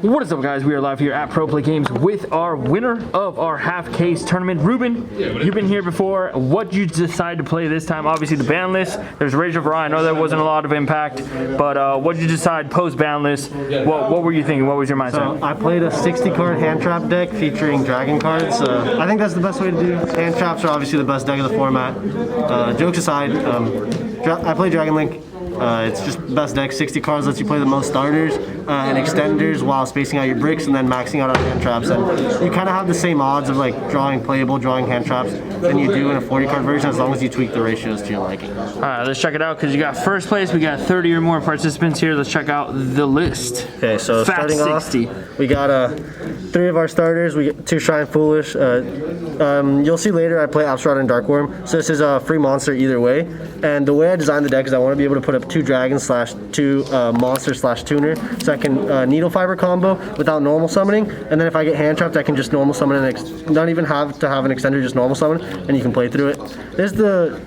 What is up, guys? We are live here at Pro Play Games with our winner of our half case tournament, Ruben. You've been here before. What did you decide to play this time? Obviously the ban list. There's Rage of Ryan. I know there wasn't a lot of impact, but what did you decide post ban list? What were you thinking? What was your mindset? So I played a 60 card hand trap deck featuring dragon cards. I think that's the best way to do. Hand traps are obviously the best deck of the format. Jokes aside, I play Dragon Link. It's just the best deck. 60 cards lets you play the most starters and extenders while spacing out your bricks and then maxing out on hand traps. And you kind of have the same odds of like drawing playable, drawing hand traps than you do in a 40 card version as long as you tweak the ratios to your liking. All right, let's check it out because you got first place. We got 30 or more participants here. Let's check out the list. Okay, so Fat starting 60. off, we got 3 of our starters. We get 2 Shrine Foolish. You'll see later I play Abstrad and Darkworm. So this is a free monster either way. And the way I designed the deck is I want to be able to put up 2 dragons / 2 monsters / tuner, so I can needle fiber combo without normal summoning, and then if I get hand trapped I can just normal summon and not even have to have an extender, just normal summon, and you can play through it. This is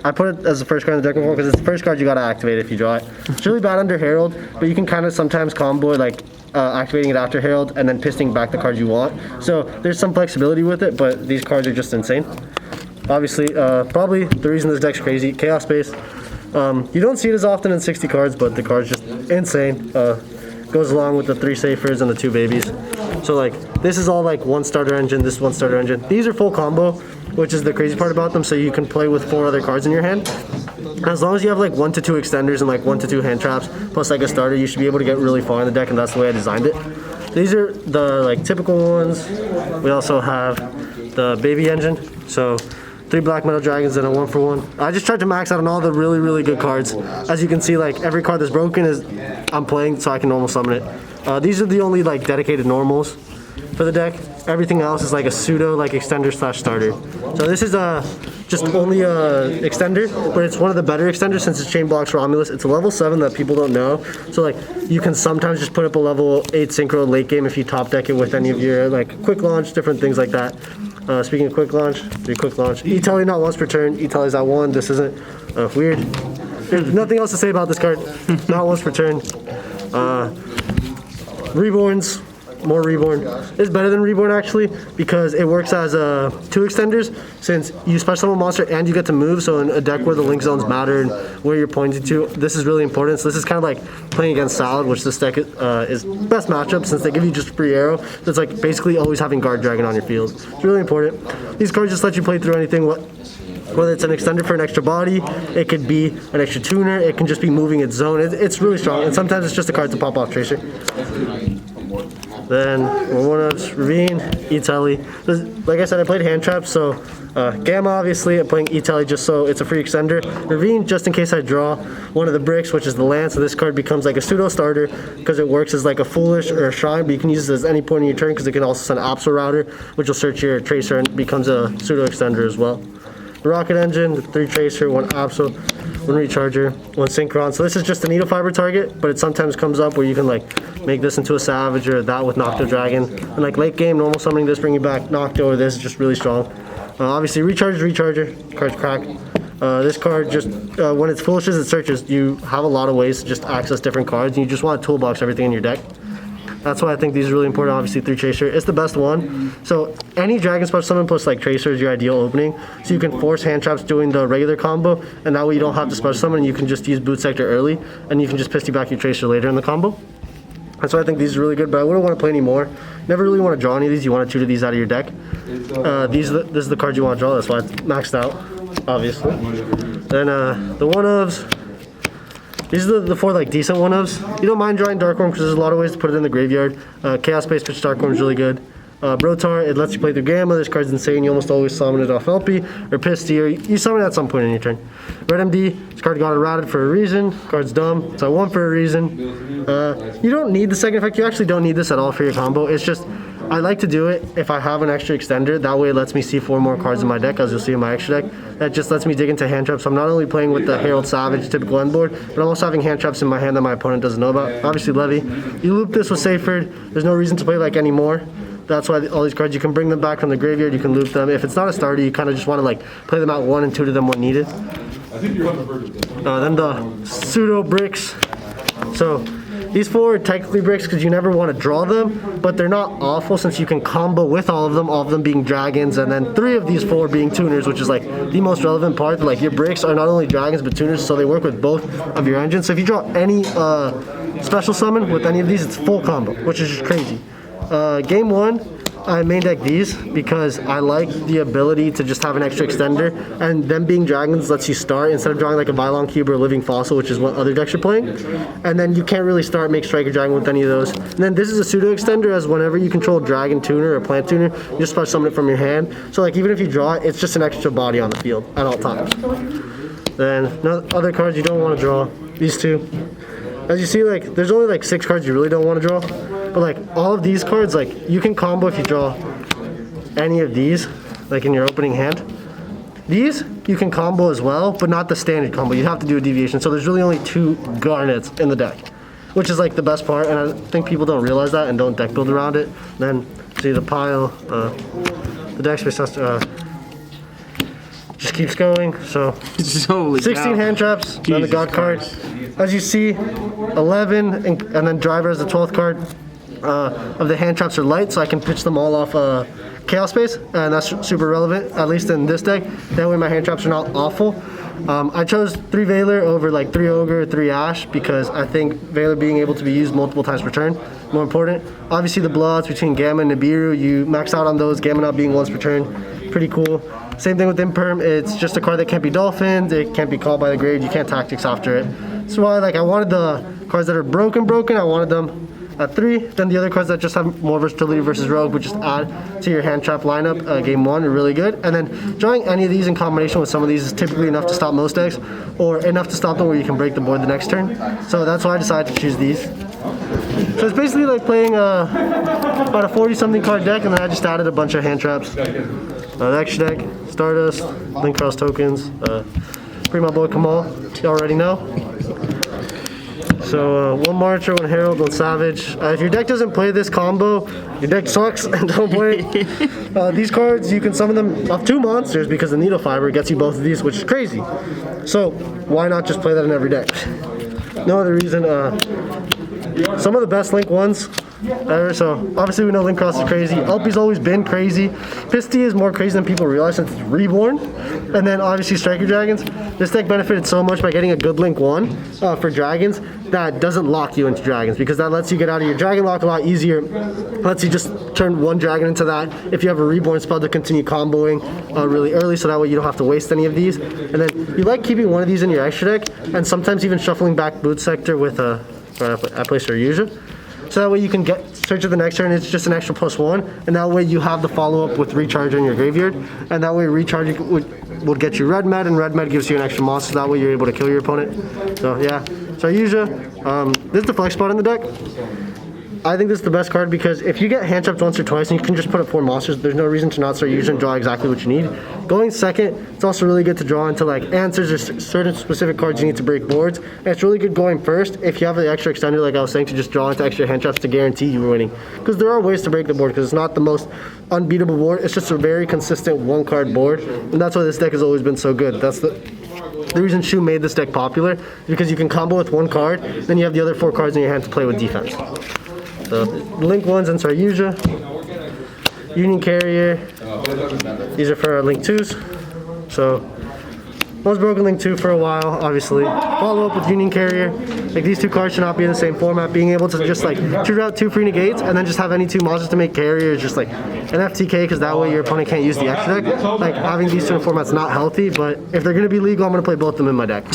I put it as the first card in the deck before because it's the first card you gotta activate if you draw it. It's really bad under Herald, but you can kind of sometimes combo it, like activating it after Herald and then pisting back the cards you want. So there's some flexibility with it, but these cards are just insane. Obviously, probably the reason this deck's crazy, Chaos Space. You don't see it as often in 60 cards, but the card's just insane. Goes along with the 3 Safers and the 2 babies. So like, this is all like 1 starter engine, this is 1 starter engine. These are full combo, which is the crazy part about them, so you can play with 4 other cards in your hand. As long as you have like 1 to 2 extenders and like 1 to 2 hand traps, plus like a starter, you should be able to get really far in the deck, and that's the way I designed it. These are the like typical ones. We also have the baby engine. So 3 black metal dragons and a 1-for-1. I just tried to max out on all the really good cards. As you can see, like every card that's broken is I'm playing so I can normal summon it. These are the only like dedicated normals for the deck. Everything else is like a pseudo like extender / starter. So this is just only a extender, but it's one of the better extenders since it's chain blocks Romulus. It's a level 7 that people don't know. So like you can sometimes just put up a level 8 synchro late game if you top deck it with any of your like quick launch, different things like that. Speaking of quick launch, 3 quick launch. E-Telly not once per turn. E-Telly's at 1. This isn't weird. There's nothing else to say about this card. Not once per turn. Reborns. More Reborn. It's better than Reborn actually because it works as 2 extenders since you special summon a monster and you get to move. So in a deck where the link zones matter and where you're pointing to, this is really important. So this is kind of like playing against Salad, which this deck is best matchup since they give you just free arrow. So it's like basically always having guard dragon on your field. It's really important. These cards just let you play through anything. Whether it's an extender for an extra body, it could be an extra tuner, it can just be moving its zone. It's really strong, and sometimes it's just a card to pop off Tracer. Then one of Ruben, E-Telly. Like I said, I played hand traps, so Gamma obviously, I'm playing E-Telly just so it's a free extender. Ruben, just in case I draw one of the bricks, which is the Lance, so this card becomes like a pseudo starter because it works as like a Foolish or a Shrine, but you can use it at any point in your turn because it can also send Absol Router, which will search your Tracer and becomes a pseudo extender as well. The Rocket Engine, 3 Tracer, 1 Absol, 1 Recharger, 1 Synchron. So this is just a needle fiber target, but it sometimes comes up where you can like make this into a Savage or that with Nocto Dragon. And like late game, normal summoning this, bringing back Nocto or this is just really strong. Obviously Recharger, card's crack. This card just, when it's Foolish as it searches, you have a lot of ways to just access different cards and you just want to toolbox everything in your deck. That's why I think these are really important. Obviously 3 Tracer, it's the best one. So any Dragon Special Summon plus like Tracer is your ideal opening. So you can force hand traps doing the regular combo, and that way you don't have to Special Summon, and you can just use Boot Sector early, and you can just pisty back your Tracer later in the combo. That's why I think these are really good, but I wouldn't want to play any more. Never really want to draw any of these. You want to tutor these out of your deck. This is the card you want to draw, that's why it's maxed out, obviously. Then the 1-ofs. These are the 4 like decent 1-ofs. You don't mind drawing Darkworm because there's a lot of ways to put it in the graveyard. Chaos Space pitch Darkworm is really good. Brotar, it lets you play through Gamma. This card's insane. You almost always summon it off LP or Pisty, or you summon it at some point in your turn. Red MD, this card got errated for a reason. Card's dumb. It's at 1 for a reason. You don't need the second effect. You actually don't need this at all for your combo. It's just, I like to do it if I have an extra extender. That way it lets me see 4 more cards in my deck, as you'll see in my extra deck. That just lets me dig into hand traps. So I'm not only playing with the Herald Savage typical end board, but I'm also having hand traps in my hand that my opponent doesn't know about. Obviously Levy. You loop this with Saferd. There's no reason to play like anymore. That's why all these cards, you can bring them back from the graveyard, you can loop them. If it's not a starter, you kind of just want to like play them out 1 and 2 to them when needed. Then the pseudo bricks. So These 4 are technically bricks because you never want to draw them, but they're not awful since you can combo with all of them being dragons, and then 3 of these 4 being tuners, which is like the most relevant part. Like your bricks are not only dragons but tuners, so they work with both of your engines. So if you draw any special summon with any of these, it's full combo, which is just crazy. Game 1, I main deck these because I like the ability to just have an extra extender, and them being dragons lets you start instead of drawing like a Vylon Cube or a Living Fossil, which is what other decks are playing. And then you can't really start make Striker Dragon with any of those. And then this is a pseudo extender, as whenever you control Dragon Tuner or Plant Tuner, you just special summon it from your hand. So like even if you draw it, it's just an extra body on the field at all times. Then other cards you don't want to draw, these 2. As you see, like there's only like 6 cards you really don't want to draw. But like all of these cards, like you can combo if you draw any of these, like in your opening hand. These you can combo as well, but not the standard combo. You have to do a deviation. So there's really only 2 garnets in the deck, which is like the best part. And I think people don't realize that and don't deck build around it. Then see the pile, the deck space has to, just keeps going. So 16 hand traps on the God card. As you see, 11 and then Driver as the 12th card. Of the hand traps are light, so I can pitch them all off Chaos Space, and that's super relevant, at least in this deck. That way my hand traps are not awful. I chose 3 Veiler over like 3 Ogre, 3 Ash, because I think Veiler being able to be used multiple times per turn, more important. Obviously the blowouts between Gamma and Nibiru, you max out on those, Gamma not being once per turn, pretty cool. Same thing with Imperm, it's just a card that can't be dolphined, it can't be called by the grave, you can't tactics after it. That's why like I wanted the cards that are broken, I wanted them at 3. Then the other cards that just have more versatility versus Rogue would just add to your hand trap lineup. Game 1 are really good. And then drawing any of these in combination with some of these is typically enough to stop most decks, or enough to stop them where you can break the board the next turn. So that's why I decided to choose these. So it's basically like playing about a 40-something card deck, and then I just added a bunch of hand traps. The extra deck, Stardust, Link Cross tokens, bring my boy Kamal, you already know. So 1 Marcher, 1 Herald, 1 Savage. If your deck doesn't play this combo, your deck sucks and don't play it. These cards, you can summon them off 2 monsters because the Needle Fiber gets you both of these, which is crazy. So why not just play that in every deck? No other reason. Some of the best Link ones ever. So obviously we know Link Cross is crazy. Ulpi's always been crazy. Pisty is more crazy than people realize since it's reborn. And then obviously Striker Dragons. This deck benefited so much by getting a good Link 1 for Dragons that doesn't lock you into Dragons, because that lets you get out of your Dragon Lock a lot easier. Lets you just turn 1 Dragon into that if you have a reborn spell to continue comboing really early, so that way you don't have to waste any of these. And then you like keeping 1 of these in your extra deck, and sometimes even shuffling back Boot Sector with I place YuGiOh. So that way you can get search of the next turn, it's just an extra +1, and that way you have the follow-up with Recharge in your graveyard, and that way Recharge would get you Red Med, and Red Med gives you an extra monster, so that way you're able to kill your opponent. So yeah, so YuGiOh, this is the flex spot in the deck. I think this is the best card because if you get hand trapped once or twice and you can just put up 4 monsters, there's no reason to not start YuGiOh and draw exactly what you need. Going second, it's also really good to draw into like answers or certain specific cards you need to break boards. And it's really good going first if you have the extra extender, like I was saying, to just draw into extra hand traps to guarantee you winning. Because there are ways to break the board, because it's not the most unbeatable board. It's just a very consistent 1-card board, and that's why this deck has always been so good. That's the reason Shu made this deck popular, because you can combo with 1 card, then you have the other 4 cards in your hand to play with defense. So Link 1s and YuGiOh, Union Carrier, these are for our Link 2s. So one's broken Link 2 for a while, obviously. Follow up with Union Carrier. Like these 2 cards should not be in the same format. Being able to just like shoot out 2 free negates and then just have any 2 monsters to make carrier is just like an FTK, because that way your opponent can't use the extra deck. Like having these 2 in format's not healthy, but if they're gonna be legal, I'm gonna play both of them in my deck.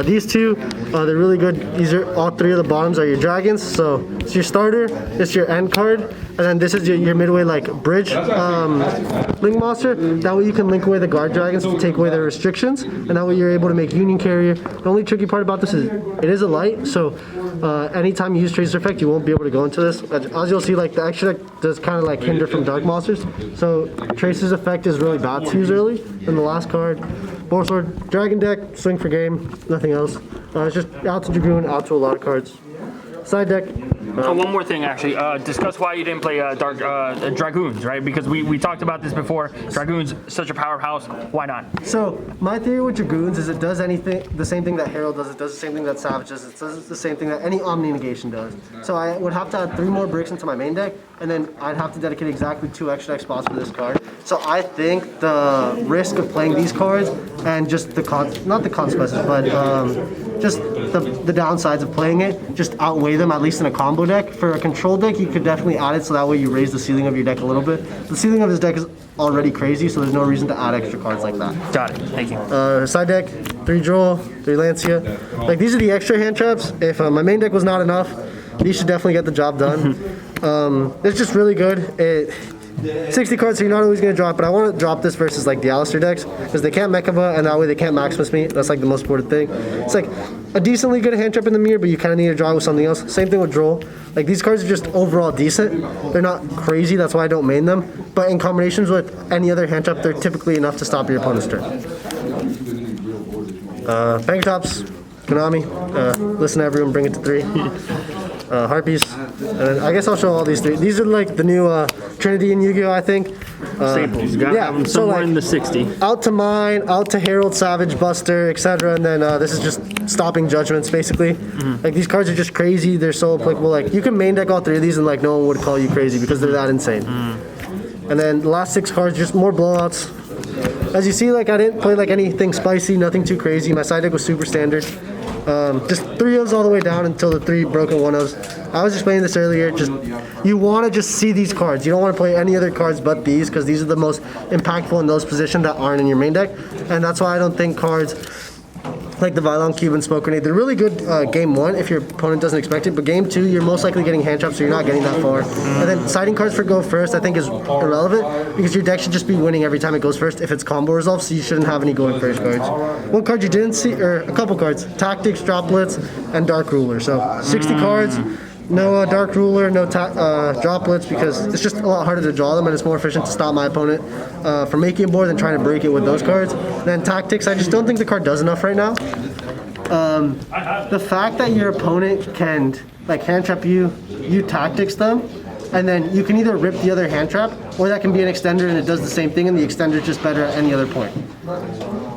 These 2, they're really good. These are all 3 of the bottoms are your dragons. So it's your starter, it's your end card, and then this is your midway like bridge link monster. That way you can link away the guard dragons to take away their restrictions, and that way you're able to make Union Carrier. The only tricky part about this is it is a light, so anytime you use Tracer's Effect, you won't be able to go into this. As you'll see, like the extra deck does kind of like hinder from dark monsters, so Tracer's Effect is really bad to use early. And the last card, Sword, Dragon deck, swing for game, nothing else. It's just out to Dragoon, out to a lot of cards. Side deck, Oh, one more thing, actually. Discuss why you didn't play Dark Dragoons, right? Because we talked about this before. Dragoons, such a powerhouse. Why not? So my theory with Dragoons is it does the same thing that Herald does. It does the same thing that Savage does. It does the same thing that any Omni Negation does. So I would have to add 3 more bricks into my main deck, and then I'd have to dedicate exactly 2 extra deck spots for this card. So I think the risk of playing these cards and just not the consequences, but just the downsides of playing it just outweigh them, at least in a combo deck. For a control deck, you could definitely add it so that way you raise the ceiling of your deck a little bit. The ceiling of this deck is already crazy, so there's no reason to add extra cards like that. Got it. Thank you. Side deck, 3 Droll, 3 Lancia. Like, these are the extra hand traps. If my main deck was not enough, these should definitely get the job done. It's just really good. 60 cards, so you're not always going to drop, but I want to drop this versus like the Alistair decks because they can't Mechaba and that way they can't Maximus me. That's like the most important thing. It's like a decently good hand trap in the mirror, but you kind of need to draw with something else. Same thing with Droll. Like, these cards are just overall decent. They're not crazy, that's why I don't main them. But in combinations with any other hand trap, they're typically enough to stop your opponent's turn. Bank tops, Konami, listen to everyone, bring it to 3. Harpies, and then I guess I'll show all these 3. These are like the new Trinity and YuGiOh, I think. Staples. Got them somewhere like, in the 60. Out to Mine, out to Herald, Savage, Buster, etc. And then this is just stopping judgments, basically. Like, these cards are just crazy. They're so applicable. Like, you can main deck all 3 of these and like no one would call you crazy because they're that insane. And then the last 6 cards, just more blowouts. As you see, like, I didn't play like anything spicy, nothing too crazy. My side deck was super standard. Just 3 O's all the way down until the 3 broken 1 O's. I was explaining this earlier, just you want to just see these cards. You don't want to play any other cards but these because these are the most impactful in those positions that aren't in your main deck. And that's why I don't think cards like the Vylon Cube and Smoke Grenade, they're really good game 1 if your opponent doesn't expect it, but game 2 you're most likely getting hand traps, so you're not getting that far. And then siding cards for go first I think is irrelevant because your deck should just be winning every time it goes first if it's combo resolved, so you shouldn't have any going first cards. One card you didn't see, or a couple cards, Tactics, Droplets, and Dark Ruler. So 60 cards, no Dark Ruler, no Droplets, because it's just a lot harder to draw them and it's more efficient to stop my opponent from making a board than trying to break it with those cards. And then Tactics, I just don't think the card does enough right now. The fact that your opponent can like hand trap you, you Tactics them, and then you can either rip the other hand trap, or that can be an extender and it does the same thing and the extender is just better at any other point.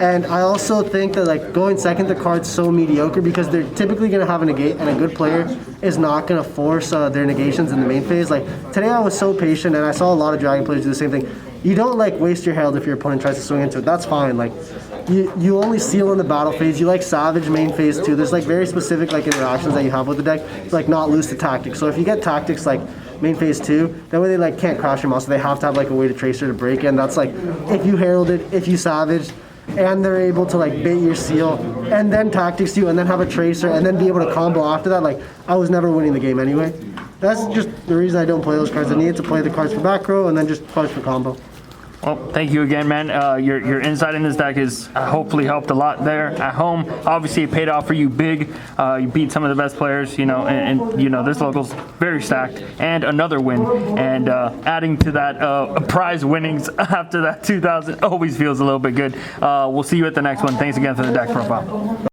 And I also think that like going second, the card's so mediocre because they're typically going to have a negate, and a good player is not going to force their negations in the main phase. Like, today I was so patient and I saw a lot of Dragon players do the same thing. You don't like waste your Herald if your opponent tries to swing into it. That's fine. Like, you only seal in the battle phase. You like Savage main phase too. There's like very specific like interactions that you have with the deck to like not lose to Tactics. So if you get Tactics like main phase 2, that way they like can't crash your mouse, so they have to have like a way to Tracer to break it. And that's like if you Heralded, if you Savage, and they're able to like bait your seal and then Tactics you and then have a Tracer and then be able to combo after that, like, I was never winning the game anyway. That's just the reason I don't play those cards. I need to play the cards for back row and then just push for combo. Well, thank you again, man. Your insight in this deck has hopefully helped a lot there at home. Obviously, it paid off for you big. You beat some of the best players, you know, and you know, this local's very stacked. And another win. And adding to that, prize winnings after that 2000 always feels a little bit good. We'll see you at the next one. Thanks again for the deck profile.